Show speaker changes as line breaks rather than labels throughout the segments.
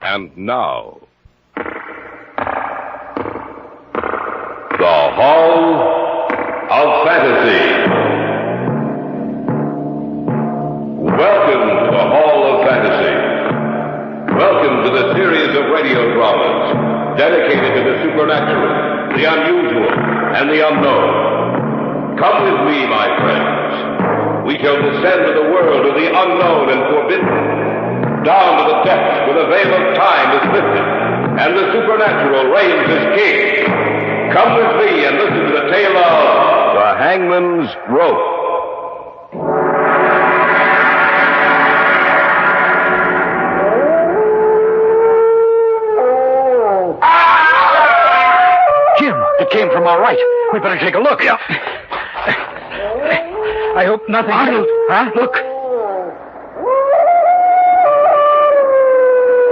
And now, the Hall of Fantasy. Welcome to the Hall of Fantasy. Welcome to the series of radio dramas dedicated to the supernatural, the unusual, and the unknown. Come with me, my friends. We shall descend to the world of the unknown and forbidden, down to the depths where the veil of time is lifted, and the supernatural reigns as king. Come with me and listen to the tale of the Hangman's Rope.
Jim, it came from our right. We better take a look. Yeah. I hope nothing... Arnold! Huh? Look!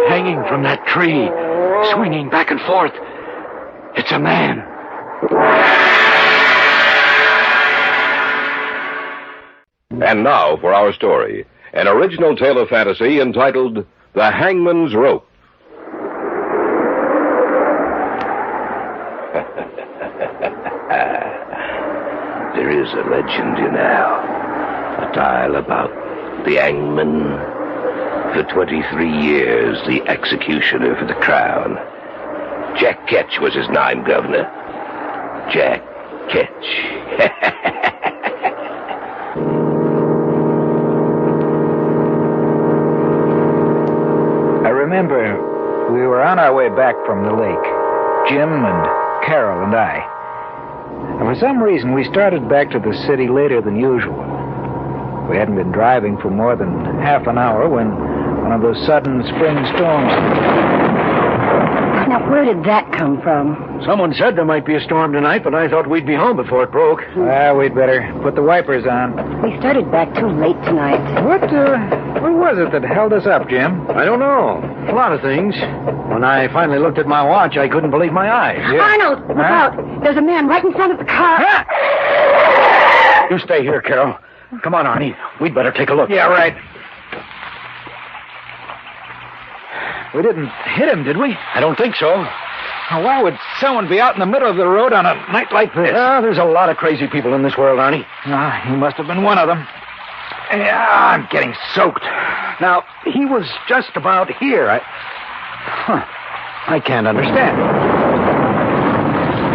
Hanging from that tree, swinging back and forth. It's a man.
And now for our story, an original tale of fantasy entitled The Hangman's Rope.
There is a legend, you know, a tale about the hangman. For 23 years, the executioner for the crown. Jack Ketch was his name, Governor. Jack Ketch.
I remember we were on our way back from the lake, Jim and Carol and I. And for some reason, we started back to the city later than usual. We hadn't been driving for more than half an hour when one of those sudden spring storms...
Now, where did that come from?
Someone said there might be a storm tonight, but I thought we'd be home before it broke.
We'd better put the wipers on.
We started back too late tonight.
What was it that held us up, Jim?
I don't know. A lot of things. When I finally looked at my watch, I couldn't believe my eyes.
Yeah.
Arnold, look out. There's a man right in front of the car.
You stay here, Carol. Come on, Arnie. We'd better take a look.
Yeah, right. We didn't hit him, did we?
I don't think so.
Now, why would someone be out in the middle of the road on a night like this?
There's a lot of crazy people in this world, Arnie.
He must have been one of them. Yeah, I'm getting soaked.
Now, he was just about here. I can't understand.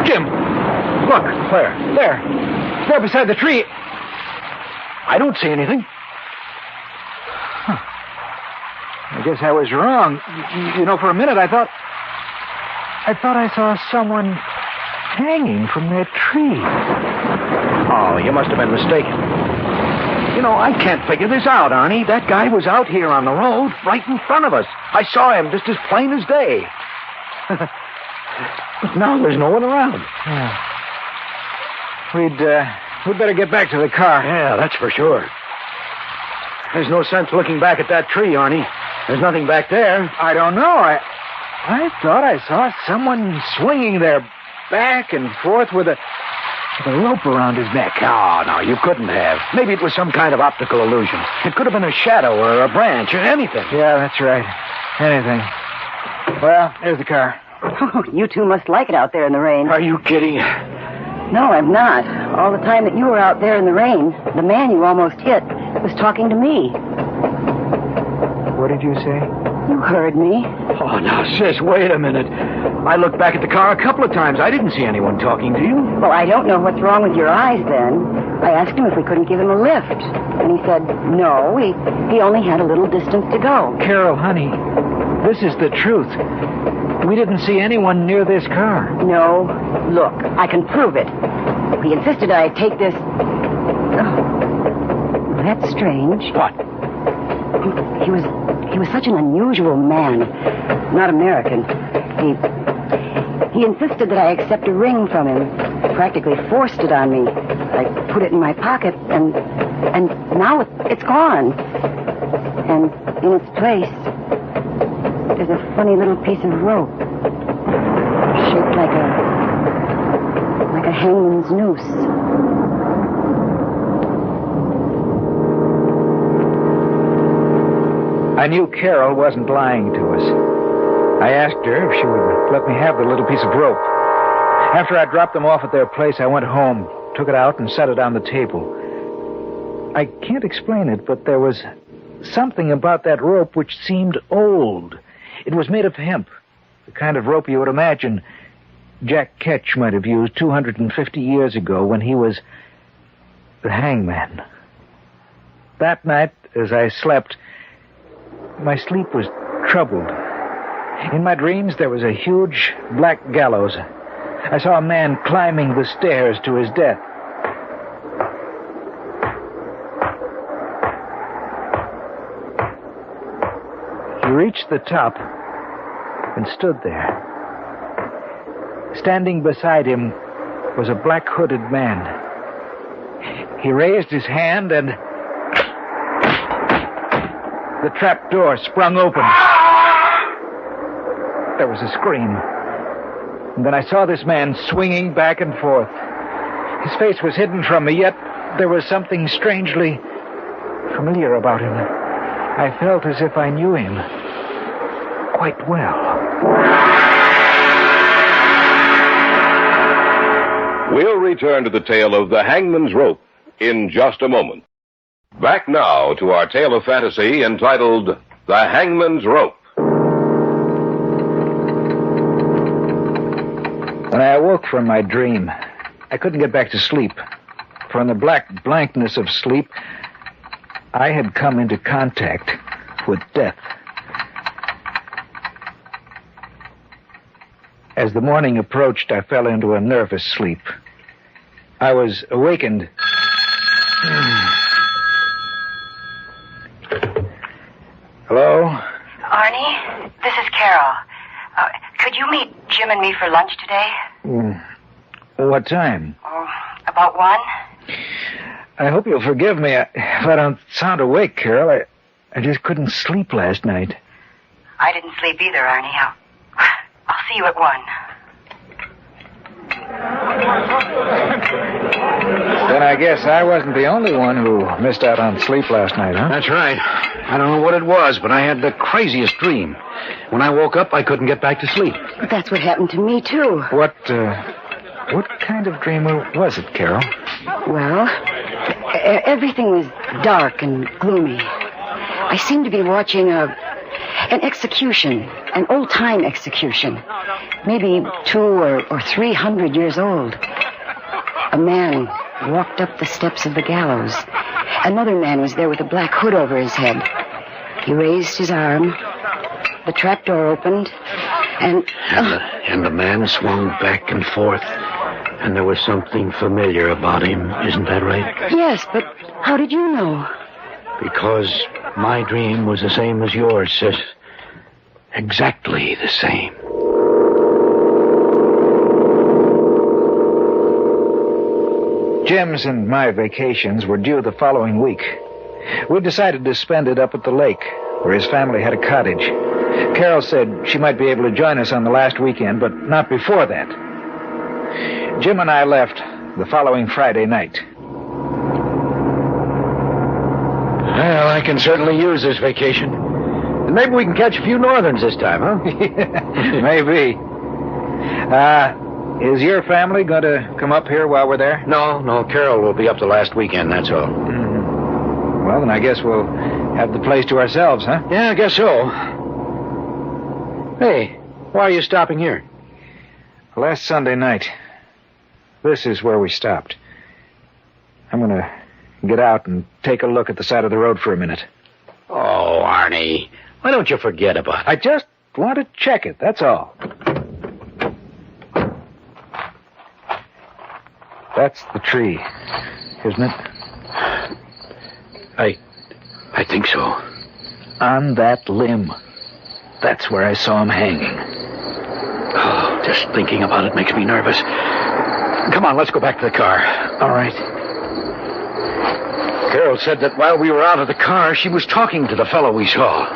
Jim, look.
Where?
There beside the tree.
I don't see anything.
I guess I was wrong. You know, for a minute I thought I saw someone hanging from that tree.
Oh, you must have been mistaken. You know, I can't figure this out, Arnie. That guy was out here on the road, right in front of us. I saw him just as plain as day. But now there's no one around.
Yeah. We'd better get back to the car.
Yeah, that's for sure. There's no sense looking back at that tree, Arnie. There's nothing back there.
I don't know. I thought I saw someone swinging there back and forth with a rope around his neck.
Oh, no, you couldn't have. Maybe it was some kind of optical illusion. It could have been a shadow or a branch or anything.
Yeah, that's right. Anything. Well, there's the car.
Oh, you two must like it out there in the rain.
Are you kidding?
No, I'm not. All the time that you were out there in the rain, the man you almost hit was talking to me.
What did you say?
You heard me.
Oh, now, sis, wait a minute. I looked back at the car a couple of times. I didn't see anyone talking to you.
Well, I don't know what's wrong with your eyes, then. I asked him if we couldn't give him a lift. And he said, no, he only had a little distance to go.
Carol, honey, this is the truth. We didn't see anyone near this car.
No. Look, I can prove it. He insisted I take this... Oh, that's strange.
What?
He was such an unusual man. Not American. He insisted that I accept a ring from him. Practically forced it on me. I put it in my pocket, and now it's gone. And in its place, there's a funny little piece of rope, shaped like a hangman's noose.
I knew Carol wasn't lying to us. I asked her if she would let me have the little piece of rope. After I dropped them off at their place, I went home, took it out, and set it on the table. I can't explain it, but there was something about that rope which seemed old. It was made of hemp, the kind of rope you would imagine Jack Ketch might have used 250 years ago when he was the Hangman. That night, as I slept, my sleep was troubled. In my dreams, there was a huge black gallows. I saw a man climbing the stairs to his death. He reached the top and stood there. Standing beside him was a black-hooded man. He raised his hand and the trap door sprung open. There was a scream. And then I saw this man swinging back and forth. His face was hidden from me, yet there was something strangely familiar about him. I felt as if I knew him quite well.
We'll return to the tale of the Hangman's Rope in just a moment. Back now to our tale of fantasy entitled The Hangman's Rope.
When I awoke from my dream, I couldn't get back to sleep. For in the black blankness of sleep, I had come into contact with death. As the morning approached, I fell into a nervous sleep. I was awakened. Hello?
Arnie, this is Carol. Could you meet Jim and me for lunch today?
What time?
About 1?
I hope you'll forgive me if I don't sound awake, Carol. I just couldn't sleep last night.
I didn't sleep either, Arnie. I'll see you at 1.
Then I guess I wasn't the only one who missed out on sleep last night, huh?
That's right. I don't know what it was, but I had the craziest dream. When I woke up, I couldn't get back to sleep.
That's what happened to me, too.
What kind of dream was it, Carol?
Well, everything was dark and gloomy. I seemed to be watching an execution, an old-time execution, maybe 200 or 300 years old. A man walked up the steps of the gallows. Another man was there with a black hood over his head. He raised his arm. The trapdoor opened,
And the man swung back and forth, and there was something familiar about him. Isn't that right?
Yes, but how did you know?
Because my dream was the same as yours, sis. Exactly the same.
Jim's and my vacations were due the following week. We decided to spend it up at the lake, where his family had a cottage. Carol said she might be able to join us on the last weekend, but not before that. Jim and I left the following Friday night.
Well, I can certainly use this vacation. And maybe we can catch a few northerns this time, huh?
Maybe. Is your family going to come up here while we're there?
No, Carol will be up the last weekend, that's all.
Mm-hmm. Well, then I guess we'll have the place to ourselves, huh?
Yeah, I guess so. Hey, why are you stopping here?
Last Sunday night, this is where we stopped. I'm going to get out and take a look at the side of the road for a minute.
Oh, Arnie, why don't you forget about it?
I just want to check it, that's all. That's the tree, isn't it?
I think so.
On that limb. That's where I saw him hanging.
Oh, just thinking about it makes me nervous. Come on, let's go back to the car.
All right.
Carol said that while we were out of the car, she was talking to the fellow we saw.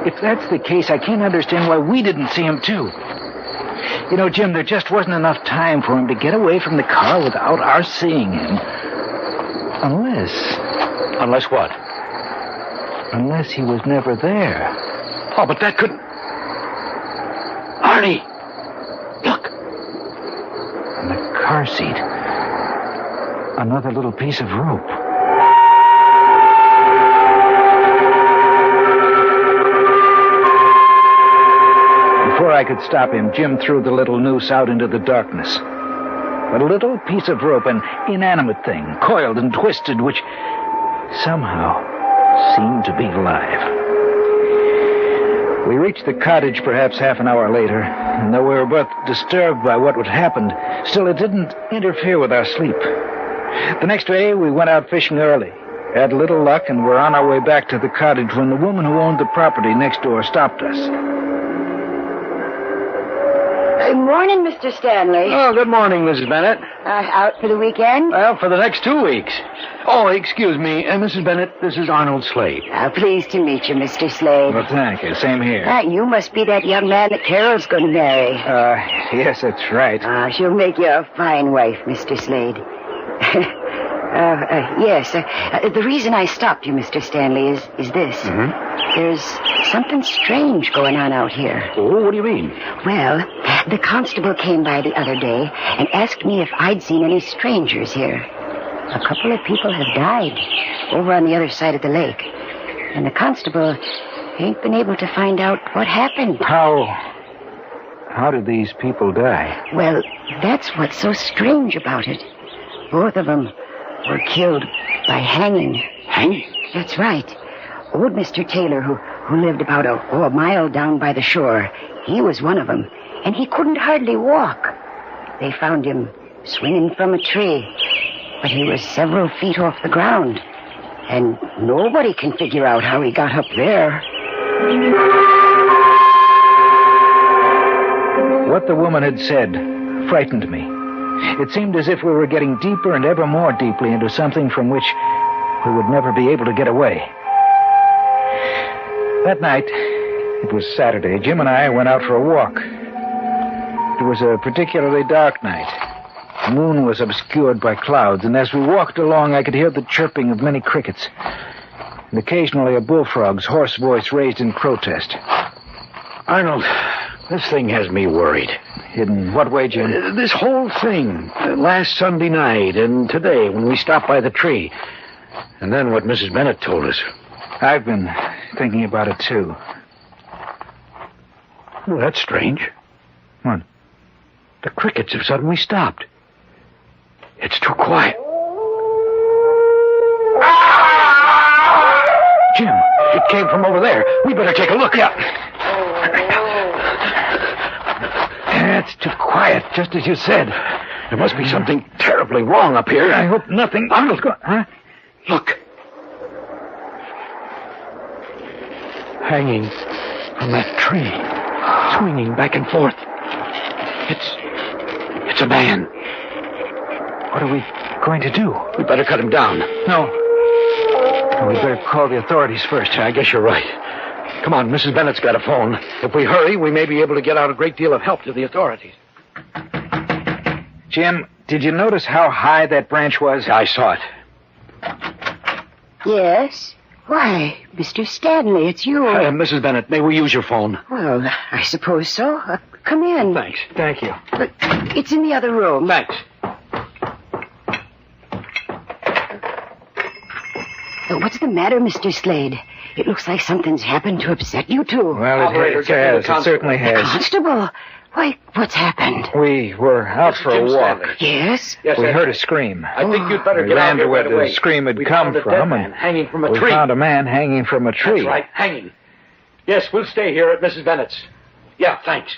If that's the case, I can't understand why we didn't see him, too. You know, Jim, there just wasn't enough time for him to get away from the car without our seeing him.
Unless what?
Unless he was never there.
Oh, but that could... Arnie! Look!
On the car seat, another little piece of rope. Before I could stop him, Jim threw the little noose out into the darkness. A little piece of rope, an inanimate thing, coiled and twisted, which somehow seemed to be alive. We reached the cottage perhaps half an hour later, and though we were both disturbed by what had happened, still it didn't interfere with our sleep. The next day, we went out fishing early, had little luck, and were on our way back to the cottage when the woman who owned the property next door stopped us.
Good morning, Mr. Stanley.
Oh, good morning, Mrs. Bennett.
Out for the weekend?
Well, for the next 2 weeks. Oh, excuse me, Mrs. Bennett, this is Arnold Slade.
Pleased to meet you, Mr. Slade.
Well, thank you. Same here.
You must be that young man that Carol's going to marry.
Yes, that's right.
She'll make you a fine wife, Mr. Slade. Yes. The reason I stopped you, Mr. Stanley, is this.
Mm-hmm.
There's something strange going on out here.
Oh, what do you mean?
Well, the constable came by the other day and asked me if I'd seen any strangers here. A couple of people have died over on the other side of the lake. And the constable ain't been able to find out what happened.
How did these people die?
Well, that's what's so strange about it. Both of them were killed by hanging.
Hanging?
That's right. Old Mr. Taylor, who lived about a mile down by the shore, he was one of them, and he couldn't hardly walk. They found him swinging from a tree, but he was several feet off the ground, and nobody can figure out how he got up there.
What the woman had said frightened me. It seemed as if we were getting deeper and ever more deeply into something from which we would never be able to get away. That night, it was Saturday, Jim and I went out for a walk. It was a particularly dark night. The moon was obscured by clouds, and as we walked along, I could hear the chirping of many crickets, and occasionally a bullfrog's hoarse voice raised in protest.
Arnold, this thing has me worried.
In what way, Jim?
This whole thing. Last Sunday night and today when we stopped by the tree. And then what Mrs. Bennett told us.
I've been thinking about it, too.
Well, that's strange.
What?
The crickets have suddenly stopped. It's too quiet.
Jim,
it came from over there. We better take a look.
Yeah. It's too quiet, just as you said.
There must be something terribly wrong up here.
I hope nothing...
Arnold,
huh?
Look. Hanging from that tree, swinging back and forth. It's a man.
What are we going to do?
We better cut him down.
No. We better call the authorities first.
I guess you're right. Come on, Mrs. Bennett's got a phone. If we hurry, we may be able to get out a great deal of help to the authorities.
Jim, did you notice how high that branch was?
I saw it.
Yes? Why, Mr. Stanley, it's you.
Mrs. Bennett, may we use your phone?
Well, I suppose so. Come in.
Thanks.
Thank you.
But it's in the other room.
Thanks.
What's the matter, Mr. Slade? It looks like something's happened to upset you two.
Well, it has. It certainly has.
Constable? Why, what's happened?
We were out for a walk.
Yes?
We heard a scream.
I think you'd better get out
here
right
where
away.
the scream had come from, and
hanging from a
we
tree.
found a man hanging from a tree.
That's right, hanging. Yes, we'll stay here at Mrs. Bennett's. Yeah, thanks.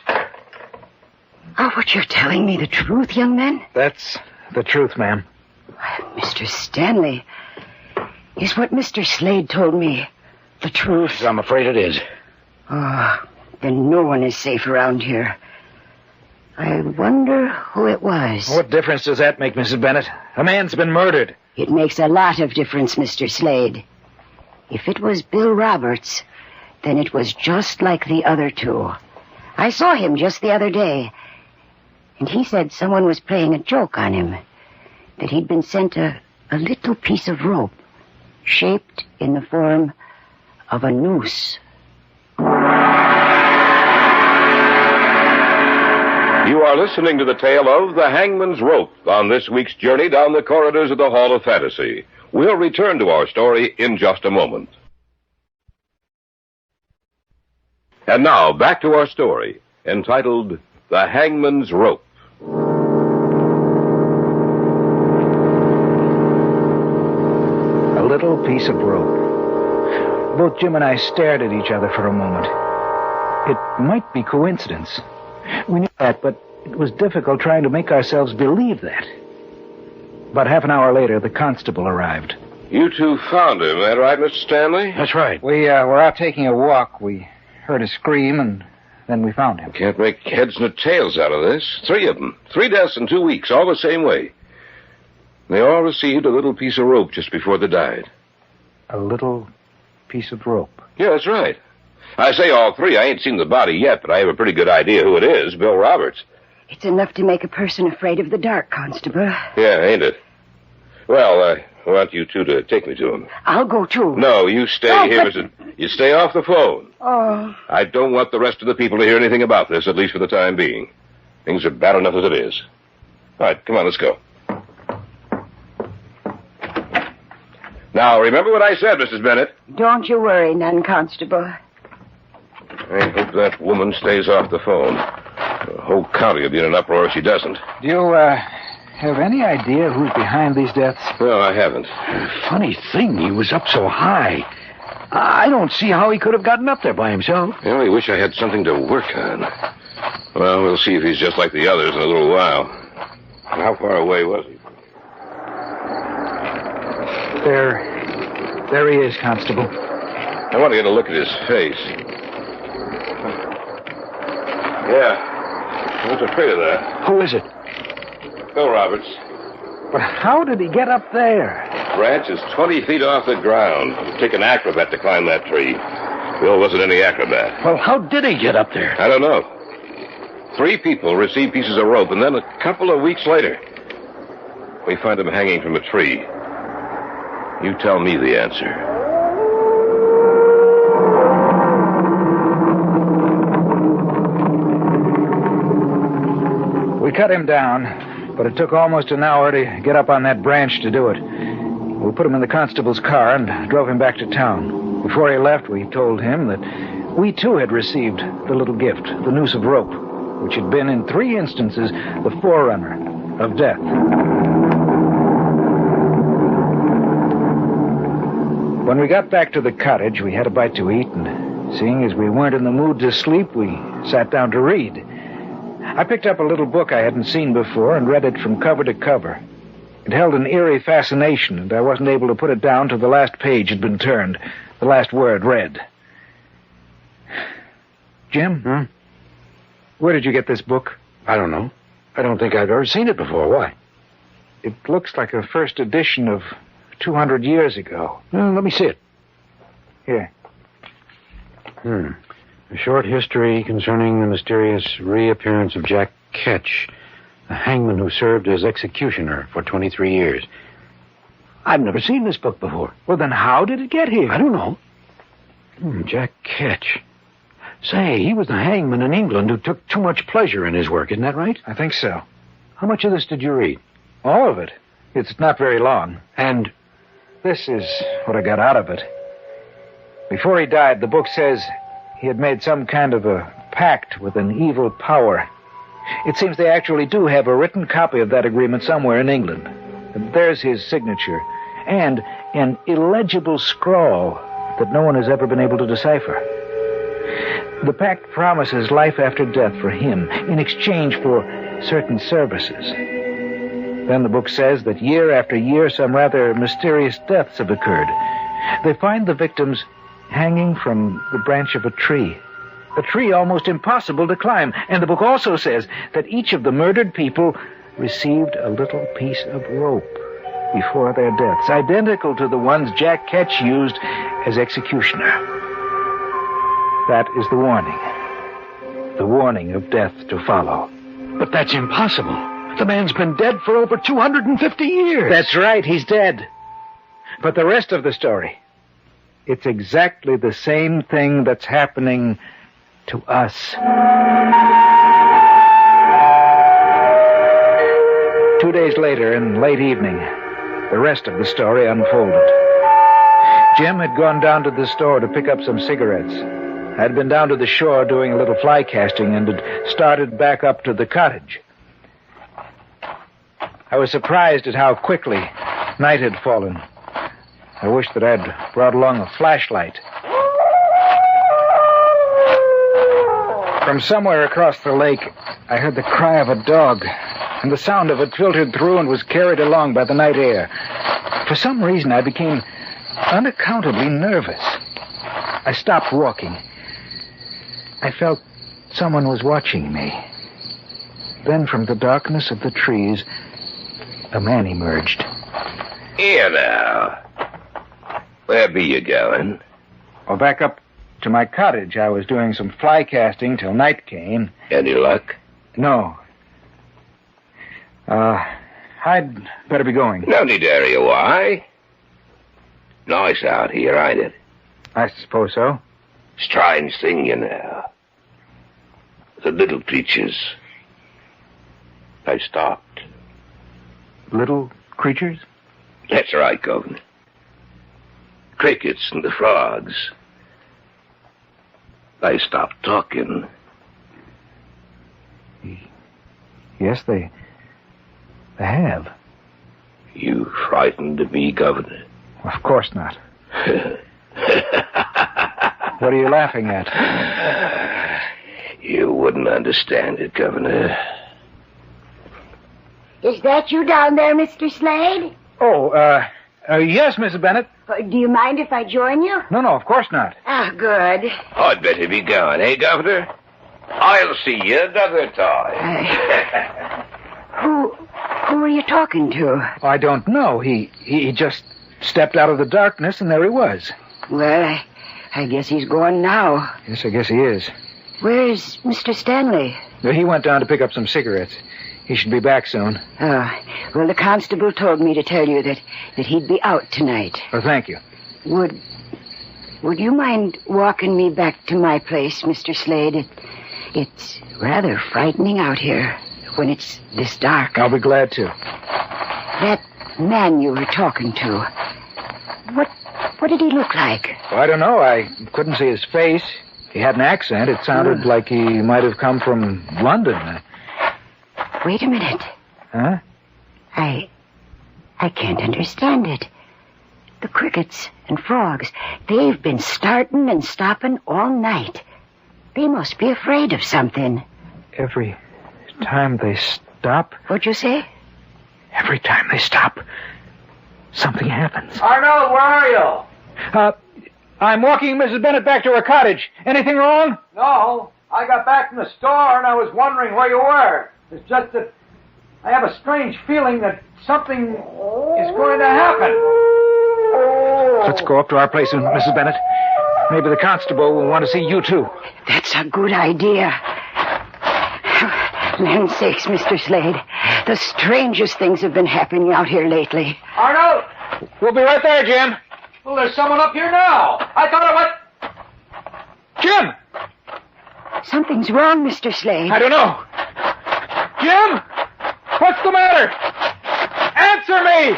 Oh, what you're telling me the truth, young man?
That's the truth, ma'am.
Mr. Stanley, is what Mr. Slade told me the truth?
I'm afraid it is.
Oh, then no one is safe around here. I wonder who it was.
What difference does that make, Mrs. Bennett? A man's been murdered.
It makes a lot of difference, Mr. Slade. If it was Bill Roberts, then it was just like the other two. I saw him just the other day, and he said someone was playing a joke on him, that he'd been sent a little piece of rope shaped in the form of a noose.
are listening to the tale of The Hangman's Rope on this week's journey down the corridors of the Hall of Fantasy. We'll return to our story in just a moment. And now, back to our story, entitled The Hangman's Rope.
A little piece of rope. Both Jim and I stared at each other for a moment. It might be coincidence. We knew that, but it was difficult trying to make ourselves believe that. About half an hour later, the constable arrived.
You two found him, that right, Mr. Stanley?
That's right.
We were out taking a walk. We heard a scream, and then we found him.
Can't make heads nor tails out of this. 3 of them. 3 deaths in 2 weeks, all the same way. They all received a little piece of rope just before they died.
A little piece of rope.
Yeah, that's right. I say all 3. I ain't seen the body yet, but I have a pretty good idea who it is, Bill Roberts.
It's enough to make a person afraid of the dark, Constable.
Yeah, ain't it? Well, I want you two to take me to him.
I'll go, too.
No, you stay here. You stay off the phone.
Oh.
I don't want the rest of the people to hear anything about this, at least for the time being. Things are bad enough as it is. All right, come on, let's go. Now, remember what I said, Mrs. Bennett.
Don't you worry none, Constable.
I hope that woman stays off the phone. The whole county will be in an uproar if she doesn't.
Do you, have any idea who's behind these deaths?
No, I haven't.
Funny thing, he was up so high. I don't see how he could have gotten up there by himself.
I only wish I had something to work on. Well, we'll see if he's just like the others in a little while. How far away was he?
There he is, Constable.
I want to get a look at his face. Yeah. I was afraid of that.
Who is it?
Bill Roberts.
But how did he get up there?
Branch is 20 feet off the ground. It'd take an acrobat to climb that tree. Bill wasn't any acrobat.
Well, how did he get up there?
I don't know. 3 people received pieces of rope, and then a couple of weeks later, we find him hanging from a tree. You tell me the answer.
We cut him down, but it took almost an hour to get up on that branch to do it. We put him in the constable's car and drove him back to town. Before he left, we told him that we, too, had received the little gift, the noose of rope, which had been, in 3 instances, the forerunner of death. When we got back to the cottage, we had a bite to eat, and seeing as we weren't in the mood to sleep, we sat down to read. I picked up a little book I hadn't seen before and read it from cover to cover. It held an eerie fascination, and I wasn't able to put it down till the last page had been turned, the last word read. Jim? Where did you get this book?
I don't know. I don't think I've ever seen it before. Why?
It looks like a first edition of 200 years ago.
Let me see it.
Here.
A short history concerning the mysterious reappearance of Jack Ketch, the hangman who served as executioner for 23 years. I've never seen this book before.
Well, then how did it get here?
I don't know. Jack Ketch. Say, he was the hangman in England who took too much pleasure in his work, isn't that right?
I think so.
How much of this did you read?
All of it. It's not very long.
And
this is what I got out of it. Before he died, the book says he had made some kind of a pact with an evil power. It seems they actually do have a written copy of that agreement somewhere in England. And there's his signature, and an illegible scrawl that no one has ever been able to decipher. The pact promises life after death for him in exchange for certain services. Then the book says that year after year some rather mysterious deaths have occurred. They find the victims hanging from the branch of a tree almost impossible to climb. And the book also says that each of the murdered people received a little piece of rope before their deaths, identical to the ones Jack Ketch used as executioner. That is the warning of death to follow.
But that's impossible. The man's been dead for over 250 years.
That's right, he's dead. But the rest of the story, it's exactly the same thing that's happening to us. days later, in late evening, the rest of the story unfolded. Jim had gone down to the store to pick up some cigarettes. I'd been down to the shore doing a little fly casting and had started back up to the cottage. I was surprised at how quickly night had fallen. I wished that I'd brought along a flashlight. From somewhere across the lake, I heard the cry of a dog, and the sound of it filtered through and was carried along by the night air. For some reason, I became unaccountably nervous. I stopped walking. I felt someone was watching me. Then from the darkness of the trees, a man emerged.
Here now. Where be you going?
Well, back up to my cottage. I was doing some fly casting till night came.
Any luck?
No. I'd better be going.
No need to hurry. Why? Nice out here, ain't it?
I suppose so.
Strange thing, you know. The little creatures. They stopped.
Little creatures?
That's right, Governor. Crickets and the frogs. They stopped talking.
Yes, they have.
You frightened me, Governor?
Of course not. What are you laughing at?
You wouldn't understand it, Governor.
Is that you down there, Mr. Slade?
Oh, yes, Mrs. Bennett.
Do you mind if I join you?
No, of course not.
Ah, good.
I'd better be going, eh, Governor? I'll see you another time.
Who are you talking to?
I don't know. He just stepped out of the darkness, and there he was.
Well, I guess he's gone now.
Yes, I guess he is.
Where's Mr. Stanley?
He went down to pick up some cigarettes. He should be back soon.
Well, the constable told me to tell you that he'd be out tonight.
Oh, thank you.
Would you mind walking me back to my place, Mr. Slade? It's rather frightening out here when it's this dark.
I'll be glad to.
That man you were talking to, what did he look like?
Well, I don't know. I couldn't see his face. He had an accent. It sounded like he might have come from London.
Wait a minute.
Huh?
I can't understand it. The crickets and frogs, they've been starting and stopping all night. They must be afraid of something.
Every time they stop...
What'd you say?
Every time they stop, something happens.
Arnold, where are you?
I'm walking Mrs. Bennett back to her cottage. Anything wrong?
No, I got back from the store and I was wondering where you were. It's just that I have a strange feeling that something is going to happen.
Let's go up to our place, Mrs. Bennett. Maybe the constable will want to see you, too.
That's a good idea. Land's sakes, Mr. Slade. The strangest things have been happening out here lately.
Arnold!
We'll be right there, Jim.
Well, there's someone up here now. I thought I went...
Jim!
Something's wrong, Mr. Slade.
I don't know. Jim! What's the matter? Answer me!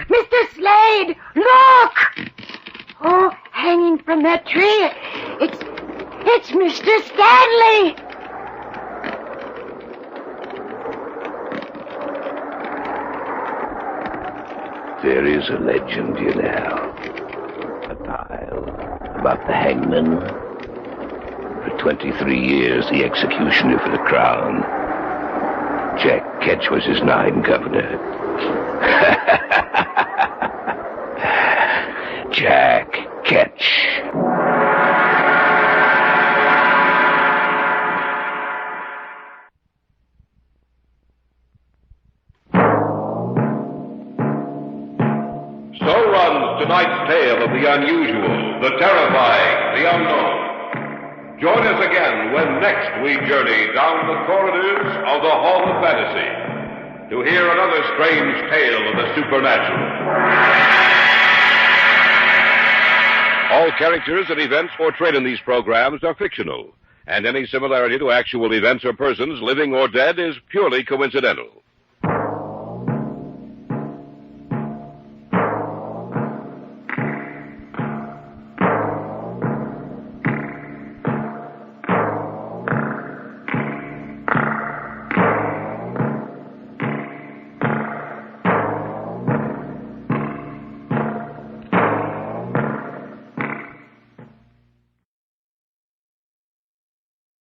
Mr. Slade, look! Oh, hanging from that tree. It's Mr. Stanley.
There is a legend, you know. A tale about the hangman. For 23 years, the executioner for the crown. Jack Ketch was his name, Governor. Jack Ketch.
Tonight's tale of the unusual, the terrifying, the unknown. Join us again when next we journey down the corridors of the Hall of Fantasy to hear another strange tale of the supernatural. All characters and events portrayed in these programs are fictional, and any similarity to actual events or persons, living or dead, is purely coincidental.